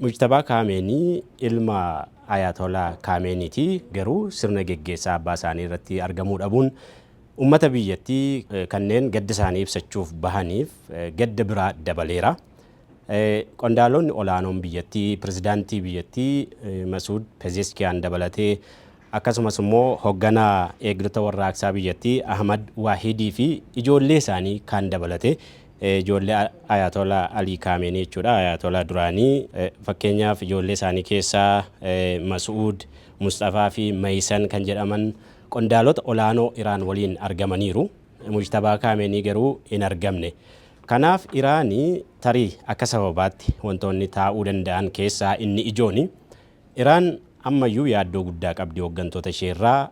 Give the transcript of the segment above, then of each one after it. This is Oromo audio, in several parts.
Mujtabaa Kaameenii ilma Ayatollah Kaameniiti. Garuu sirna geggeessaa abbaa isaanii irratti argamuu dhabuun ummata biyyattii kanneen gadda isaanii ibsachuuf bahaniif gadda biraa dabaleera. Qondaalonni olaanoon biyyattii, pirezidaantii biyyattii Masuud Pezeshkiyan dabalatee akkasumas immoo hoogganaa eegdota warraaqsaa biyyattii Ahmad Waahidii fi ijoollee isaanii kan dabalate ijoollee Ayatollah Ali Kaamenii jechuudha. Ayatollah duraanii fakkeenyaaf ijoollee isaanii keessaa Masuud, Mustafaa fi Maysan kan jedhaman qondaalota olaanoo Iraan waliin argamaniiru. Mujtabaa Kaamenii garuu hin argamne. Kanaaf Iraanii tarii akka sababaatti wantoonni taa'uu danda'an keessaa inni ijooni. Iraan ammayyuu yaaddoo guddaa qabdi hooggantoota isheerraa.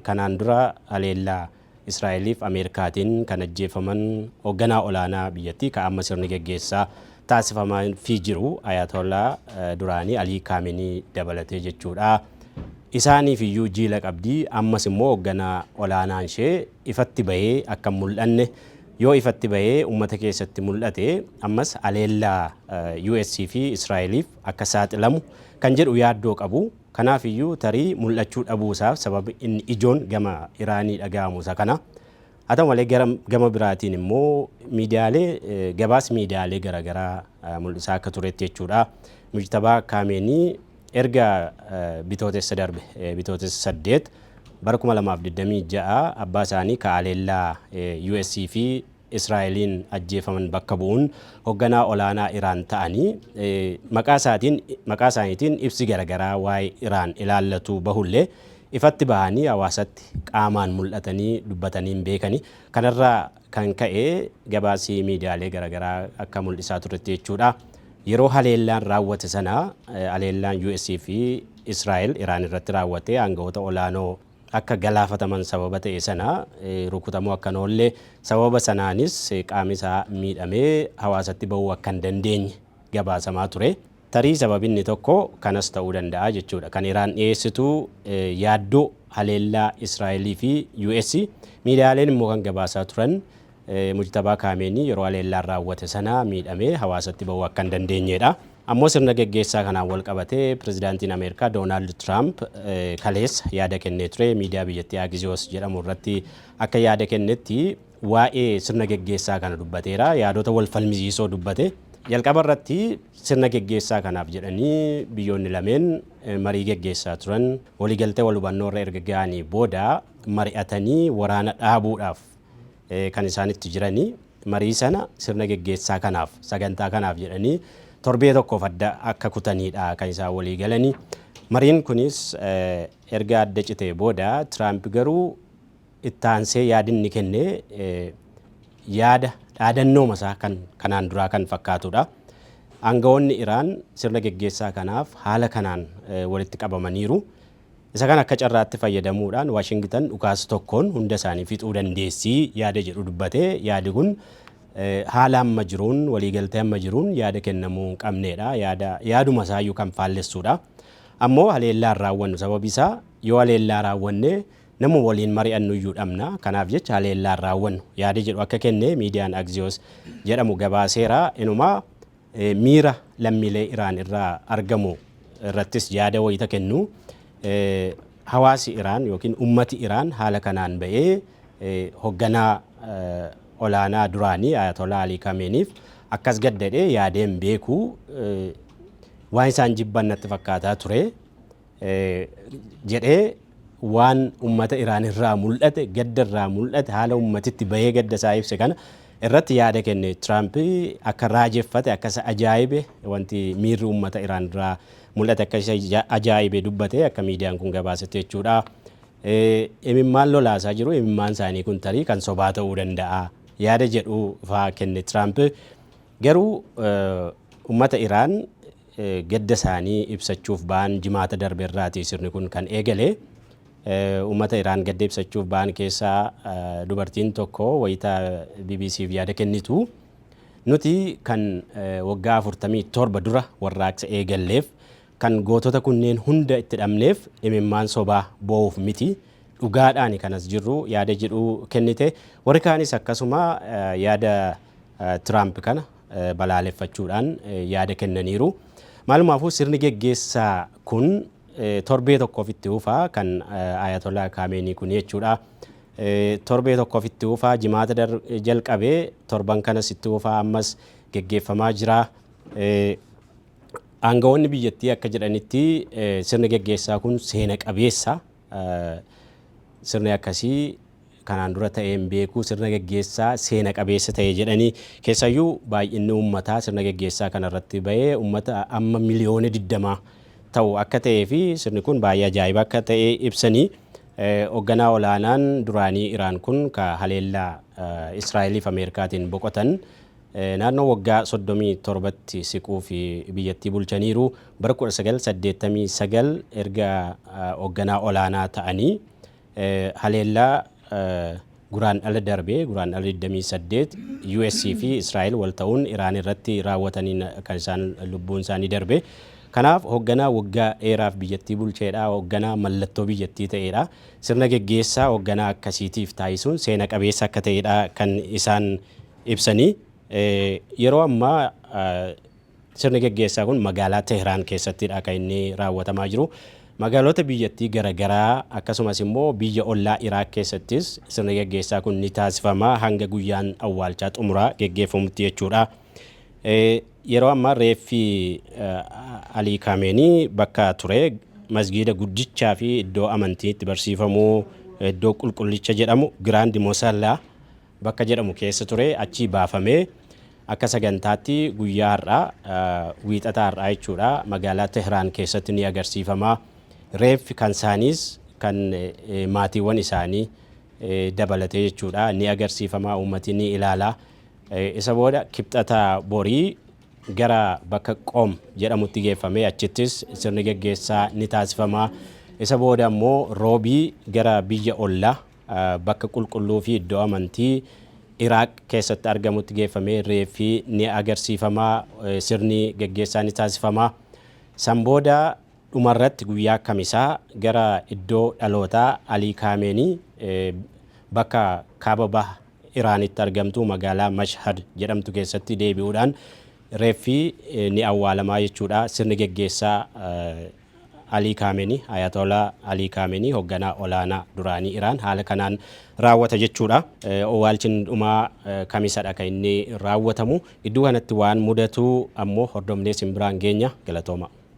Kanaan dura haleellaa Israa'eliif Ameerikaatiin kan ajjeefaman hoogganaa olaanaa biyyattii kan amma sirni geggeessaa taasifamaa fi jiru Ayatollah duraanii Ali Kaamenii dabalatee jechuudha. Isaaniif iyyuu jiila qabdi. Ammas immoo hoogganaa olaanaan ishee ifatti bahee akka mul'anne yoo ifatti bahee uummata keessatti mul'ate ammas haleellaa US fi Israa'eliif akka saaxilamu kan jedhu yaaddoo qabu. Kanaaf iyyuu tarii mul'achuu dhabuusaaf sababa inni ijoon gama Iraanii dhaga'amu isa kana. Haa ta'u malee gama biraatiin immoo miidiyaalee gabaas miidiyaalee garaagaraa mul'isaa akka turetti jechuudha. Mujtabaa Kaamenii erga bitootessa darbe bitootessa 8 bara 2026 abbaa isaanii ka haleellaa US fi Israa'eliin ajjeefaman bakka bu'uun hoogganaa olaanaa Iraan ta'anii maqaa isaaniitiin ibsi garaagaraa waa'ee Iraan ilaallatu bahullee ifatti bahanii hawaasatti qaamaan mul'atanii dubbatanii hin beekani. Kanarraa kan ka'e gabaasii miidiyaalee garaagaraa akka mul'isaa turetti jechuudha. Yeroo haleellaan raawwate sana haleellaan US fi Israa'el Iraan irratti raawwate aangawoota olaanoo akka galaafataman sababa ta'e sana rukutamuu akka noollee sababa sanaanis qaamni isaa miidhamee hawaasatti bahuu akka hin dandeenye gabaasamaa ture. Tarii sababinni tokko kanas ta'uu danda'a jechuudha. Kan Iraan dhiyeessitu yaaddoo haleellaa Israa'elii fi US miidiyaaleen immoo kan gabaasaa turan Mujtabaa Kaamenii yeroo haleellaan raawwate sana miidhamee hawaasatti bahuu akka hin dandeenyedha. Ammoo sirna geggeessaa kanaan wal qabatee pirezidaantiin Ameerikaa Doonaald Tiraamp kaleessa yaada kennee ture. Miidiyaa biyyattii Axios jedhamu irratti akka yaada kennetti waa'ee sirna geggeessaa kana dubbateera. Yaadota wal falmisiisoo dubbate. Jalqaba irratti sirna geggeessaa kanaaf jedhanii biyyoonni lameen marii geggeessaa turan. Waliigaltee wal hubannoo irra erga ga'anii booda mari'atanii waraana dhaabuudhaaf kan isaanitti jiranii. Marii sana sirna geggeessaa kanaaf sagantaa kanaaf jedhanii torbee tokkoof adda akka kutanidha kan isaan walii galanii. Mariin kunis erga adda citee booda Tiraamp garuu ittaansee yaadinni kenne yaada dhaadannoo masaa kanaan duraa kan fakkaatudha. Aangawoonni Iraan sirna geggeessaa kanaaf haala kanaan walitti qabamaniiru. Isa kan akka carraatti fayyadamuudhaan Washington dhukaasa tokkoon hunda isaanii fixuu dandeessii yaada jedhu dubbate. Yaadi kun haala amma jiruun waliigaltee amma jiruun yaada kennamuu hin qabneedha. Yaaduma isaayyuu kan faallessuudha. Ammoo haleellaan raawwannu sababi isaa yoo haleellaa raawwanne nama waliin mari'annu iyyuu dhabna. Kanaaf jecha haleellaan raawwannu yaada jedhu akka kenne miidiyaan Axios jedhamu gabaaseera. Inumaa miira lammiilee Iraan irraa argamu irrattis yaada wayita kennu. Hawaasi Iraan yookiin ummati Iraan haala kanaan ba'ee hoogganaa olaanaa duraanii Ayatollah Ali Kaameniif akkas gaddadhee yaadeen beeku waan isaan jibban natti fakkaataa ture jedhee waan ummata Iraan irraa mul'ate gadda irraa mul'ate haala ummatitti bahee gadda isaa ibse kana irratti yaada kenne. Tiraamp akka raajeffate akka isa ajaa'ibe wanti miirri ummata Iraan irraa mul'ate akka isa ajaa'ibe dubbate akka miidiyaan kun gabaasate jechuudha. Imimmaan lolaasaa jiru. Imimmaan isaanii kun tarii kan sobaa ta'uu danda'a yaada jedhu fa'aa kenne Tiraamp. Garuu ummata Iraan gadda isaanii ibsachuuf ba'an jimaata darbe irraati sirni kun kan eegale. Ummata Iraan gadda ibsachuuf ba'an keessaa dubartiin tokko wayita BBCf yaada kennitu nuti kan waggaa 47 dura warraaqsa eegalleef kan gootota kunneen hunda itti dhabneef imimmaan sobaa boo'uuf miti dhugaadhaan kanas jirru yaada jedhu kennite. Warri kaanis akkasuma yaada Tiraamp kana balaaleffachuudhaan yaada kennaniiru. Maalumaafuu sirni geggeessaa kun torbee tokkoof itti fufaa kan Ayatollah Khamenei kun jechuudha. Torbee tokkoof itti fufaa jimaata jalqabee torban kanas itti fufaa ammas geggeeffamaa jira. Aangawoonni biyyattii akka jedhanitti sirni geggeessaa kun seena qabeessa. Sirni akkasii kanaan dura ta'een beeku sirna geggeessaa seena qabeessa ta'e jedhanii keessayyuu baay'inni uummataa sirna geggeessaa kanarratti bahee uummata amma miliyoona 20 ta'u akka ta'ee fi sirni kun baay'ee ajaa'iba akka ta'e ibsanii hoogganaa olaanaan duraanii Iraan kun ka haleellaa Israa'eliif Ameerikaatiin boqotan naannoo waggaa 37tti siquu fi biyyattii bulchaniiru bara 1989 erga hoogganaa olaanaa ta'anii haleellaa guraandhala darbee guraandhala 28 US fi Israa'el wal ta'uun Iraan irratti raawwatanii kan isaan lubbuun isaanii darbe. Kanaaf hoogganaa waggaa dheeraaf biyyattii bulcheedha, hoogganaa mallattoo biyyattii ta'edha. Sirna geggeessaa hoogganaa akkasiitiif taasisuun seena qabeessa akka ta'edha kan isaan ibsanii. Yeroo ammaa sirni geggeessaa kun magaalaa Teheraan keessattidha kan inni raawwatamaa jiru. Magaalota biyyattii garaagaraa akkasumas immoo biyya ollaa Iraaq keessattis sirni geggeessaa kun ni taasifama hanga guyyaan awwaalchaa xumuraa geggeeffamutti jechuudha. Yeroo ammaa reeffi Alii Khamenei bakka ture masgiida guddichaa fi iddoo amantii itti barsiifamuu iddoo qulqullicha jedhamu Grand Mosalla bakka jedhamu keessa ture achii baafamee akka sagantaatti guyyaa har'aa wiixataa har'aa jechuudha magaalaa Teheraan keessatti ni agarsiifama. Reeffi kan isaaniis kan maatiiwwan isaanii dabalatee jechuudha ni agarsiifama uummatni ni ilaala. Isa booda kibxata borii gara bakka Qom jedhamutti geeffamee achittis sirni geggeessaa ni taasifama. Isa booda immoo roobii gara biyya ollaa bakka qulqulluu fi iddoo amantii Iraaq keessatti argamutti geeffamee reeffi ni agarsiifama. Sirni geggeessaa ni taasifama. San booda dhumarratti guyyaa kamisaa gara iddoo dhalootaa Alii Khamenei bakka kaaba baha Iraanitti argamtu magaalaa Mashhad jedhamtu keessatti deebi'uudhaan reeffi ni awwaalamaa jechuudha. Sirni geggeessaa Alii Khamenei Ayatollah Alii Khamenei hoogganaa olaanaa duraanii Iraan haala kanaan raawwata jechuudha. Awwaalchin dhumaa kamisadha kan inni raawwatamu. Iddoo kanatti waan mudatu ammoo hordofnee simbiraan geenya galatooma.